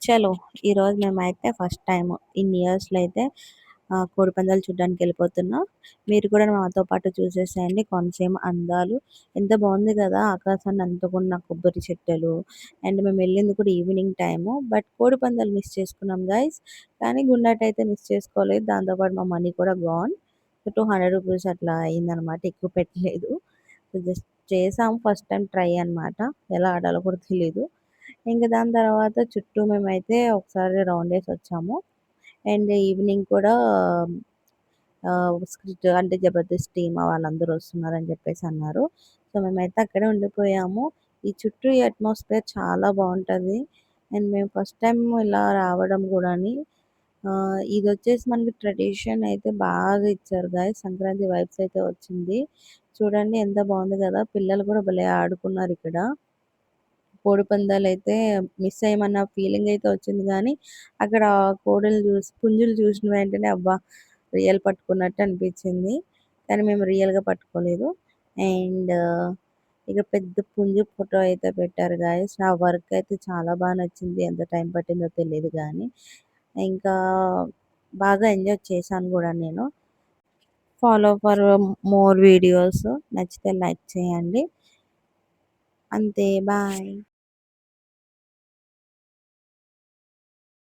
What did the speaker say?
చలో ఈరోజు మేమైతే ఫస్ట్ టైం ఇన్ని ఇయర్స్‌లో అయితే కోడిపందాలు చూడ్డానికి వెళ్ళిపోతున్నాం. మీరు కూడా మాతో పాటు చూసేసేయండి కోనసీమ అందాలు. ఎంత బాగుంది కదా! ఆకాశాన్ని అందుకున్న కొబ్బరి చెట్టలు అండ్ మేము వెళ్ళింది కూడా ఈవినింగ్ టైము. బట్ కోడిపందాలు మిస్ చేసుకున్నాం గైస్. కానీ గుండాట అయితే మిస్ చేసుకోలేదు. దాంతో పాటు మా మనీ కూడా గాన్. ₹200 అట్లా అయిందనమాట. ఎక్కువ పెట్టలేదు. జస్ట్ చేసాము ఫస్ట్ టైం ట్రై అనమాట. ఎలా ఆడాలో కూడా తెలీదు. ఇంక దాని తర్వాత చుట్టూ మేమైతే ఒకసారి రౌండేసి వచ్చాము. అండ్ ఈవినింగ్ కూడా స్కిట్ అంటే జబర్దస్త్ టీమ్ వాళ్ళందరూ వస్తున్నారని చెప్పేసి అన్నారు. సో మేమైతే అక్కడే ఉండిపోయాము. ఈ చుట్టూ ఈ అట్మాస్ఫియర్ చాలా బాగుంటది. అండ్ మేము ఫస్ట్ టైం ఇలా రావడం కూడాని ఇదొచ్చేసి మనకి ట్రెడిషన్ అయితే బాగా ఇచ్చారు గైస్. సంక్రాంతి వైబ్స్ అయితే వచ్చింది. చూడండి ఎంత బాగుంది కదా! పిల్లలు కూడా భలే ఆడుకున్నారు ఇక్కడ. కోడిపందాలైతే మిస్ అయ్యామన్న ఫీలింగ్ అయితే వచ్చింది గానీ, అక్కడ పుంజులు చూసిన వెంటనే అబ్బా! రియల్ పట్టుకున్నట్టు అనిపించింది. కానీ మేము రియల్‌గా పట్టుకోలేదు. అండ్ ఇక పెద్ద పుంజు ఫోటో అయితే పెట్టారు గైస్. నా వర్క్ అయితే చాలా నచ్చింది. ఎంత టైం పట్టిందో తెలీదు గానీ, ఇంకా బాగా ఎంజాయ్ చేశాను గూడా నేను. ఫాలో ఫర్ మోర్ వీడియోస్ నచ్చితే లైక్ చేయండి. అంతే బాయ్.